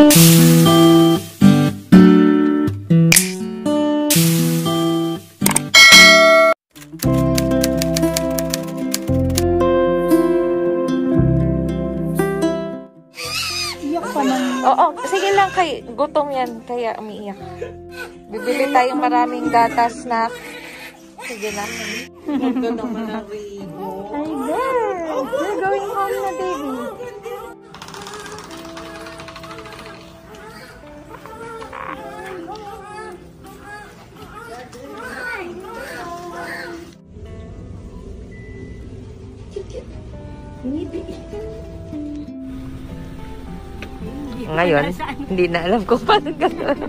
Oo, sige lang kay gutom yan, kaya umiiyak. Bibili tayong maraming gatas na. Sige lang. Ganda naman ang ribo. Hi there! We're going home na, baby. Ngayon, hindi na alam kung paano gano'n.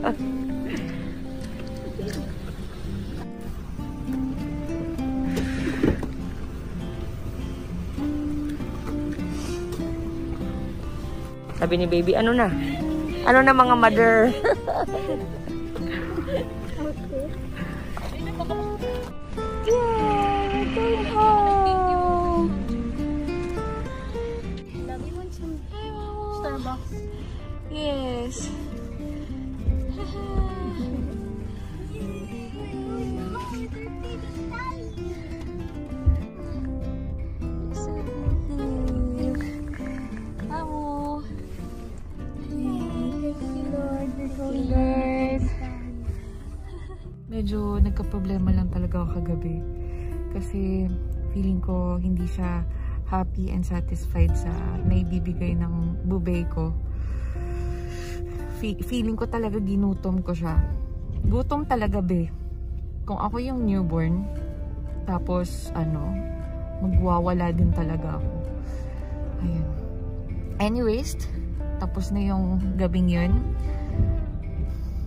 Sabi ni baby, ano na? Ano na mga mother? Yeah, going home. Love you want some Starbucks? Yes. Medyo nagka-problema lang talaga ako kagabi. Kasi feeling ko hindi siya happy and satisfied sa naibibigay ng bubay ko. Feeling ko talaga ginutom ko siya. Gutom talaga, be. Kung ako yung newborn, tapos magwawala din talaga ako. Ayun. Anyways, tapos na yung gabing yun.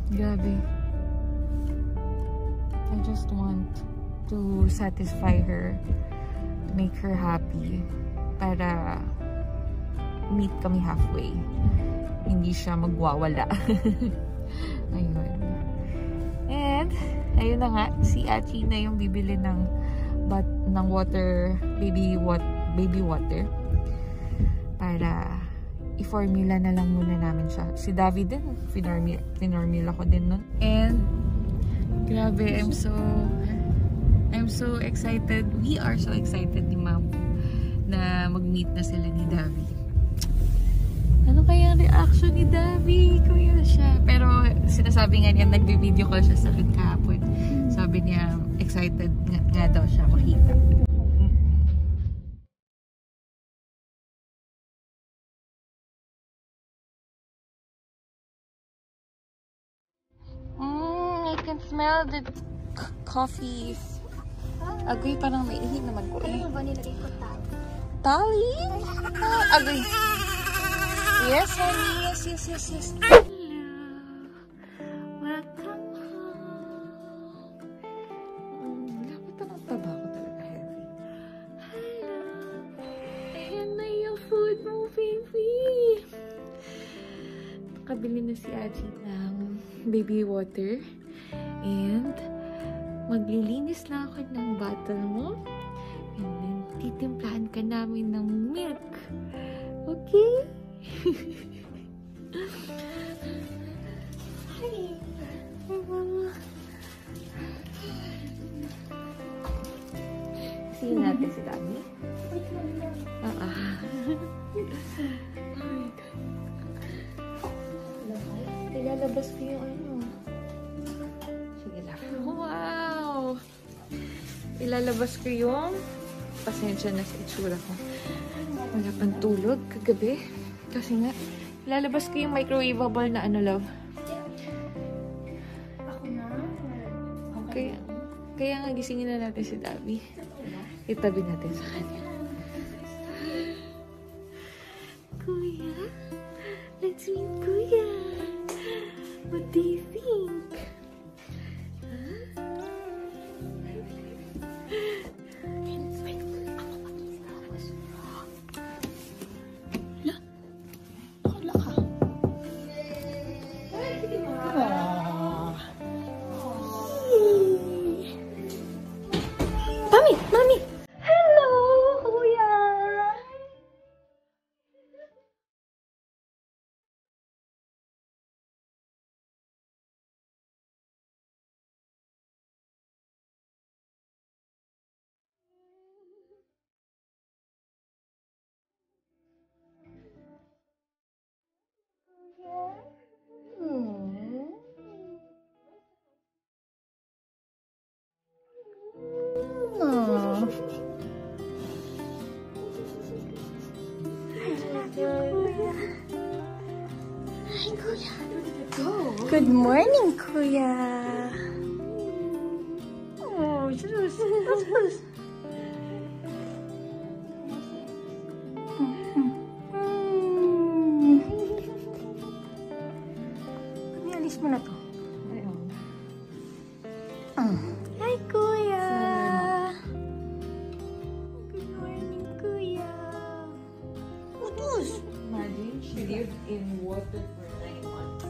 Grabe. I just want to satisfy her, to make her happy, para meet kami halfway. Hindi siya magwawala. Ayun. And, ayun na nga, si Achi na yung bibili ng water, baby water. Para i-formula na lang muna namin siya. Si David din, finormula ko din nun. And, grabe, I'm so excited. We are so excited ni Mom na mag-meet na sila ni David. Ano kaya ang reaction ni David? Kuya na siya. Pero sinasabi nga niya, nagbe-video call siya sa akin kahapon. Sabi niya, excited nga daw siya makita. I can smell the coffee. Agoy, parang may ihi naman ko eh. Ano ba nilagay ko tali? Tali? Agoy. Yes, honey. Yes. Hello. Welcome home. Dapat ang taba ko talaga heavy. Hello. Ayan na yung food mo, baby. Nakabili na si Aji ng baby water. And maglilinis na ako ng bottle mo. And then, titimplahan ka namin ng milk. Okay? Hi, Mama. See natin si Dami. Oh my God. Ilalabas ko yung Sige lang. Wow! Ilalabas ko yung pasensya na sa itsura ko. Wala pang tulog kagabi. Kasi nga, ilalabas ko yung microwavable na love. Ako na? Kaya nga gisingin na natin si Dabi. Itabi natin sa kanya. Kuya? Let's meet Kuya! What do you think? Hi, Kuya. Good morning, Kuya. Oh, Jesus. Alis mo na to. Hi, Kuya. Good morning, Kuya. Utos. Imagine, she lived in water for 9 months.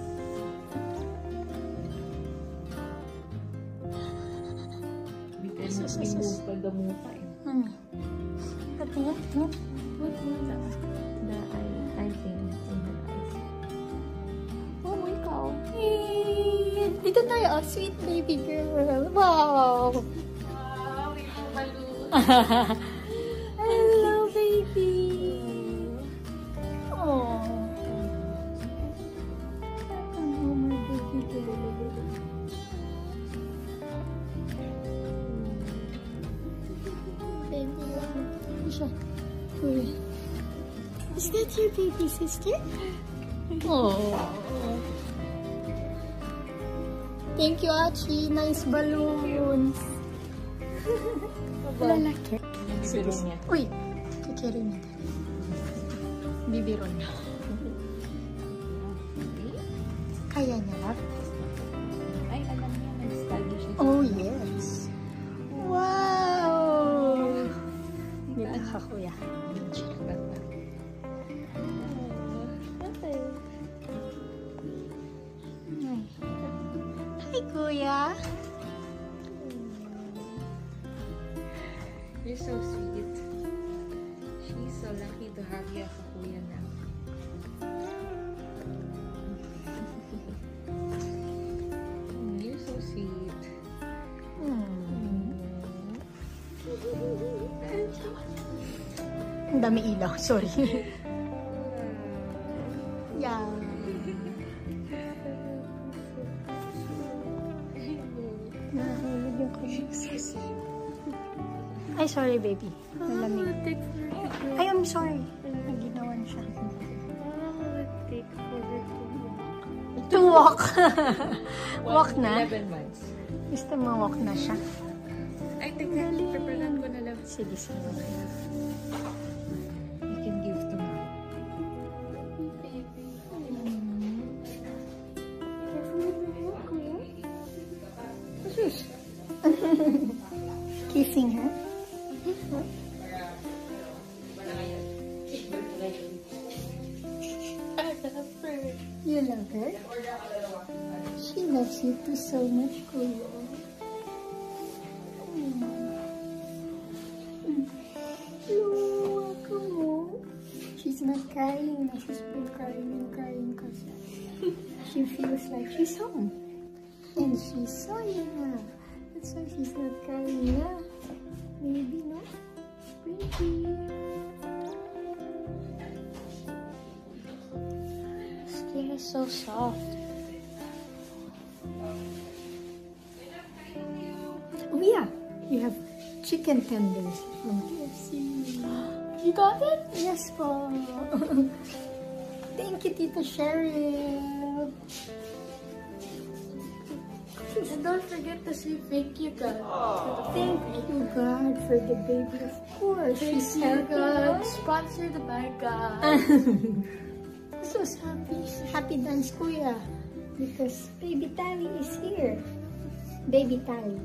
Because remove pa the muka eh. Patingin. The eye thing in her eyes. Oh, ikaw. Hey, dito tayo. Oh, sweet baby girl. Wow. Wow, ikaw malu. Hello, baby. Oh. Oh, my baby girl. Baby, siya. Uy. Is that your baby sister? Oh. Thank you, Achi. Nice balloons. Lalaki. Bibiro niya. Uy, kikiri niya. Bibiro niya. Kaya niya ba? Ay, alam niya, nag-study siya. Oh, yes. Wow! Dito ka, Kuya. Hi, Kuya. You're so sweet. She's so lucky to have you as a kuya now. You're so sweet. Ang dami ilaw, sorry. Yeah. Nahulog yung kanya. Ay, sorry, baby. Malamig. Ay, I'm sorry. Naginawan siya. To walk. Walk na? 11 months. Gusto mo walk na siya? Ay, teka, preparan ko na lang. Sige, sige. You can give to me. Kissing her? You love her? She loves you too so much, Kuya. No, come on. She's not crying. She's been crying and crying because she feels like she's home. And she saw you now. That's why she's not crying now. Maybe, no? Baby. Skin is so soft. Oh yeah, you have chicken tenders from KFC. You got it? Yes, po. Thank you, Tita Cheryl. And don't forget to say thank you, God. Thank you, God, for the baby, of course. Thank you, God. Sponsored by God. So happy dance, Kuya, because baby Tally is here. Baby Tally.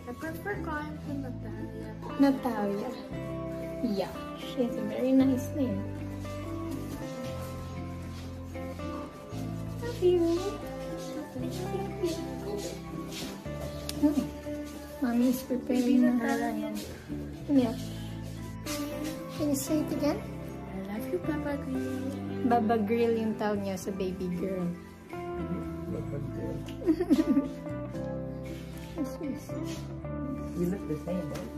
I prefer calling her Natalia. Natalia. Yeah, she has a very nice name. Love you. Mommy is preparing her. Yeah. Can you say it again? I love you, Baba Grill. Baba Grill yung tawag niya sa baby girl. Baba Grill. You look the same, right?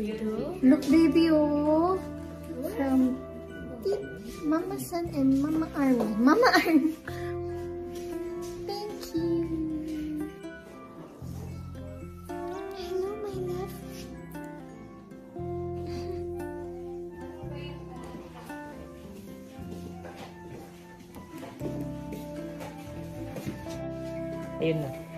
You do? Look, baby, oh. From Mama San and Mama Army. Mama Army. Thank you. Hello, my love. Ayun na.